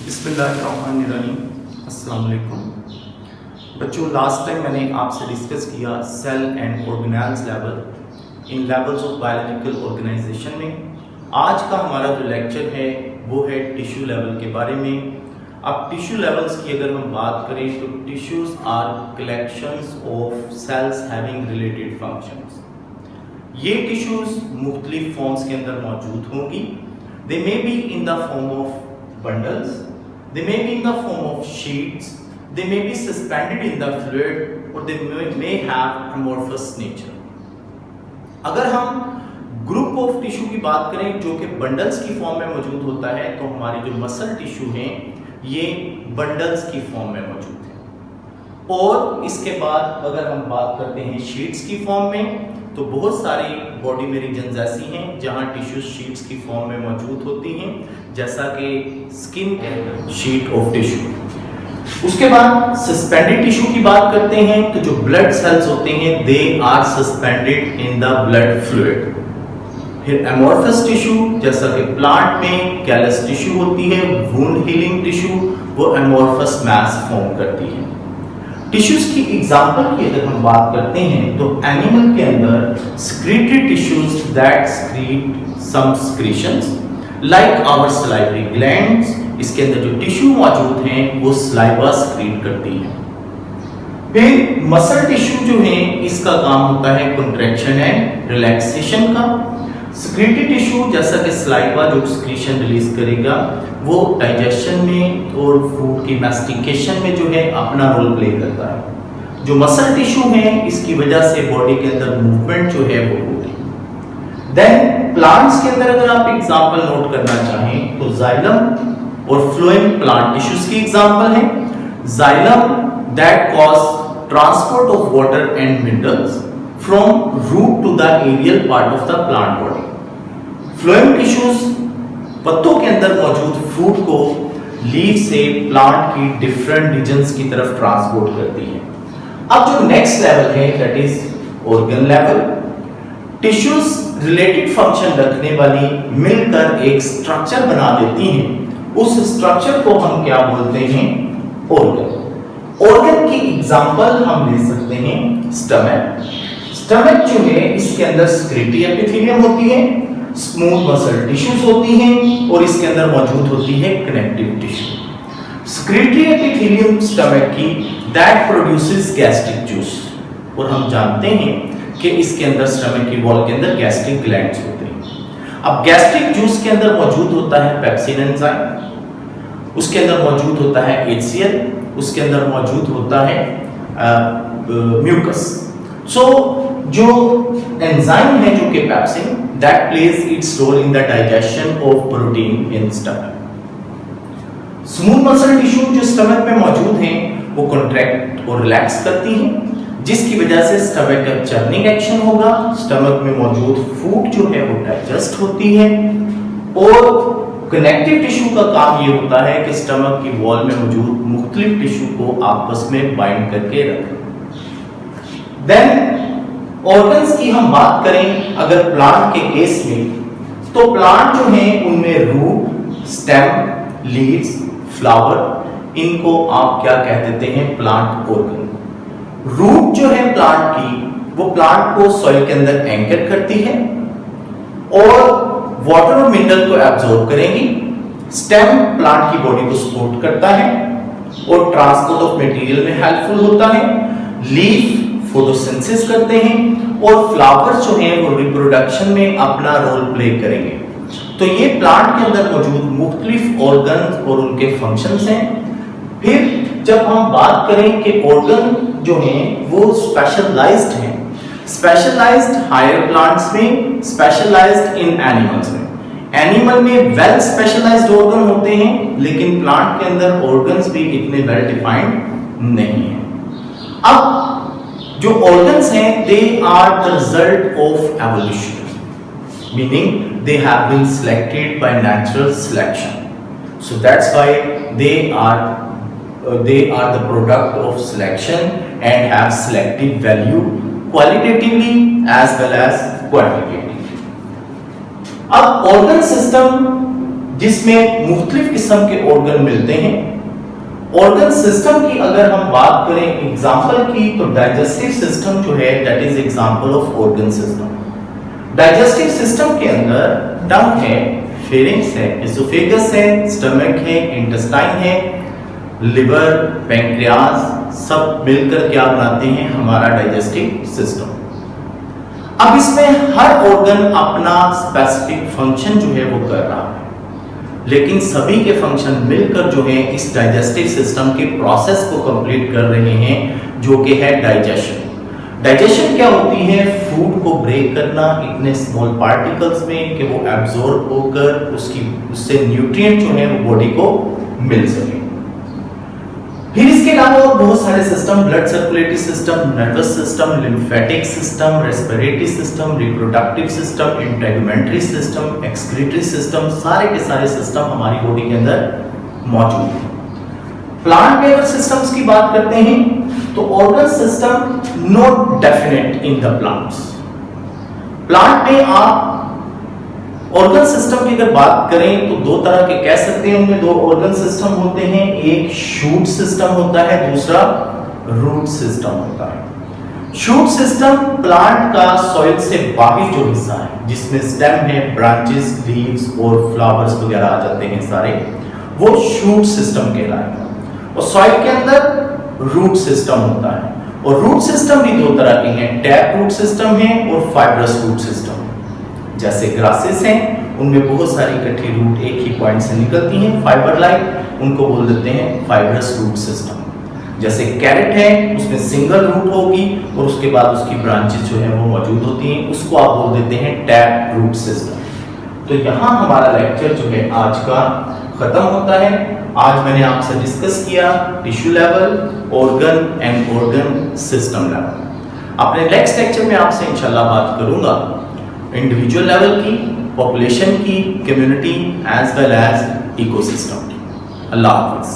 बिस्मिल्लाहिर्रहमानिर्रहीम। अस्सलाम वालेकुम बच्चों, लास्ट टाइम मैंने आपसे डिस्कस किया cell and organelles level in levels of biological organisation में। आज का हमारा जो लेक्चर है वो है टिश्यू लेवल के बारे में। अब टिश्यू लेवल्स की अगर हम बात करें तो tissues are collections of cells having related functions. ये टिश्यूज मुख्तलिफ फॉर्म्स के अंदर मौजूद होंगी। They may be in the form of bundles, they may be in the form of sheets, they may be suspended in the fluid, or they may have amorphous nature. अगर हम group of tissue की बात करें जो कि bundles की form में मौजूद होता है, तो हमारी जो मसल टिश्यू हैं ये बंडल्स की फॉर्म में मौजूद है। और इसके बाद अगर हम बात करते हैं शीट्स की फॉर्म में, तो बहुत सारी बॉडी में रीजन्स ऐसी हैं जहां टिश्यूज शीट्स की फॉर्म में मौजूद होती हैं, जैसा कि स्किन के अंदर शीट ऑफ टिश्यू। उसके बाद सस्पेंडेड टिश्यू की बात करते हैं तो जो ब्लड सेल्स होते हैं they are suspended in the blood fluid. फिर एमोर्फस टिश्यू, जैसा कि प्लांट में कैलस टिश्यू होती है, वुंड हीलिंग टिश्यू, वो एमोर्फस मास फॉर्म करती है। टिश्यूज की एग्जांपल की अगर हम बात करते हैं तो एनिमल के अंदर secretory tissues that secrete some secretions like our salivary glands. इसके अंदर जो टिश्यू मौजूद हैं वो सलाइवा स्क्रीट करती है। फिर मसल टिश्यू जो है इसका काम होता है कंट्रैक्शन एंड रिलैक्सेशन का। स्क्रीटरी टिश्यू, जैसा कि सलाइवा जो एक्सक्रीशन रिलीज करेगा, वो डाइजेशन में और फूड की मैस्टिकेशन में जो है अपना रोल प्ले करता है। जो मसल टिश्यू है इसकी वजह से बॉडी के अंदर मूवमेंट जो है वो होती है। देन प्लांट्स के अंदर अगर आप एग्जांपल नोट करना चाहें तो जाइलम और फ्लोएम प्लांट टिश्यूज की एग्जांपल है। Xylem that cause transport of water and minerals from root to the aerial part of the plant body. Phloem tissues पत्तों के अंदर मौजूद फूड को लीफ से प्लांट की डिफरेंट रीजन्स की तरफ ट्रांसपोर्ट करती है। अब जो नेक्स्ट लेवल है that is organ level. Tissues related function रखने वाली मिलकर एक स्ट्रक्चर बना देती हैं। उस स्ट्रक्चर को हम क्या बोलते हैं? ऑर्गन। ऑर्गन की एग्जांपल हम ले सकते हैं स्टमक। स्टमक जो है इसके अंदर सेक्रेटरी एपिथेलियम होती है, स्मूथ मसल टिश्यूज होती हैं और इसके अंदर मौजूद होती है connective tissue. Secretary epithelium stomach की दैट प्रोड्यूसेस गैस्ट्रिक जूस। और हम जानते हैं कि इसके अंदर स्टमक की वॉल के अंदर गैस्ट्रिक ग्लैंड्स होते हैं। अब गैस्ट्रिक जूस के अंदर मौजूद होता है पेप्सिन एंजाइम, उसके अंदर मौजूद होता है HCl, उसके अंदर मौजूद होता है म्यूकस। सो जो एंजाइम है जो कि pepsin that plays its role in the digestion of protein in stomach. Smooth muscle tissue जो स्टमक में मौजूद हैं वो कॉन्ट्रैक्ट और रिलैक्स करती हैं, जिसकी वजह से स्टमक का चर्निंग एक्शन होगा, स्टमक में मौजूद फूड जो है वो डाइजेस्ट होती है। और कनेक्टिव टिश्यू का काम ये होता है कि स्टमक की वॉल में मौजूद मुख्तलिफ टिश्यू को आपस में बाइंड करके रखें। देन ऑर्गन्स की हम बात करें अगर प्लांट के केस में, तो प्लांट जो हैं उनमें रूट, स्टेम, लीव्स, फ्लावर, इनको आप क्या कह देते हैं? Plant organ. रूट जो है प्लांट की वो प्लांट को सॉइल के अंदर एंकर करती है और वाटर और मिनरल को एब्जॉर्ब करेंगी। स्टेम प्लांट की बॉडी को सपोर्ट करता है और ट्रांसपोर्ट ऑफ मटेरियल में हेल्पफुल होता है। लीफ फोटोसिंथेसिस करते हैं और फ्लावर्स जो हैं वो रिप्रोडक्शन में अपना रोल प्ले करेंगे। तो ये प्लांट के अंदर मौजूद मुख्तलिफ ऑर्गन और उनके फंक्शंस हैं। फिर जब हम बात करें कि ऑर्गन जो हैं वो स्पेशलाइज्ड हैं, स्पेशलाइज्ड हायर प्लांट्स में, स्पेशलाइज्ड इन एनिमल्स में। एनिमल में वेल स्पेशलाइज्ड ऑर्गन होते हैं, लेकिन प्लांट के अंदर ऑर्गन्स भी इतने वेल डिफाइंड नहीं है। अब जो ऑर्गन्स हैं they are the result of evolution, meaning they have been selected by natural selection. So that's why they are the product of selection and have selective value qualitatively as well as quantitatively. अब organ system जिसमें मुख्तलिफ किस्म के organ मिलते हैं। Organ system की अगर हम बात करें एग्जाम्पल की, तो डाइजेस्टिव सिस्टम जो है that is example of organ system. Digestive system के अंदर टंग है, फेरिंक्स है, एसोफेगस है, स्टमक है, इंटेस्टाइन है, लिवर, पैंक्रियाज, सब मिलकर क्या बनाते हैं हमारा डाइजेस्टिव सिस्टम। अब इसमें हर ऑर्गन अपना स्पेसिफिक फंक्शन जो है वो कर रहा है, लेकिन सभी के फंक्शन मिलकर जो है इस डाइजेस्टिव सिस्टम के प्रोसेस को कंप्लीट कर रहे हैं, जो कि है डाइजेशन। डाइजेशन क्या होती है? फूड को ब्रेक करना इतने स्मॉल पार्टिकल्स में कि वो एब्जॉर्ब होकर उससे न्यूट्रिएंट जो है वो बॉडी को मिल सके। फिर इसके अलावा और बहुत सारे system, blood circulatory system, nervous system, lymphatic system, respiratory system, reproductive system, integumentary system, excretory system, सारे के सारे सिस्टम हमारी बॉडी के अंदर मौजूद हैं। प्लांट में अगर सिस्टम्स की बात करते हैं तो organ system not definite in the plants. Plant में आप ऑर्गन सिस्टम की अगर बात करें तो दो तरह के कह सकते हैं, उनमें दो ऑर्गन सिस्टम होते हैं, एक शूट सिस्टम होता है, दूसरा रूट सिस्टम होता है। शूट सिस्टम प्लांट का सॉइल से बाहर जो हिस्सा है, जिसमें स्टेम है, ब्रांचेस, लीव्स और फ्लावर्स वगैरह आ जाते हैं सारे, वो शूट सिस्टम कहलाएगा। और सॉइल के अंदर रूट सिस्टम होता है। और रूट सिस्टम भी दो तरह के हैं, टैप रूट सिस्टम है और फाइब्रस रूट सिस्टम। जैसे ग्रासेस हैं, उनमें बहुत सारी इकट्ठी रूट एक ही पॉइंट से निकलती हैं, फाइबर लाइक, उनको बोल देते हैं फाइब्रस रूट सिस्टम। जैसे कैरेट है, उसमें सिंगल रूट होगी और उसके बाद उसकी ब्रांचेस जो है वो मौजूद होती हैं, उसको आप बोल देते हैं टैप रूट सिस्टम। तो यहाँ हमारा लेक्चर जो है आज का खत्म होता है। आज मैंने आपसे डिस्कस किया tissue level, organ and organ system level. अपने नेक्स्ट लेक्चर में आपसे इंशाल्लाह बात करूंगा इंडिविजुअल लेवल की, पॉपुलेशन की, community as well as ecosystem की। अल्लाह हाफिज़।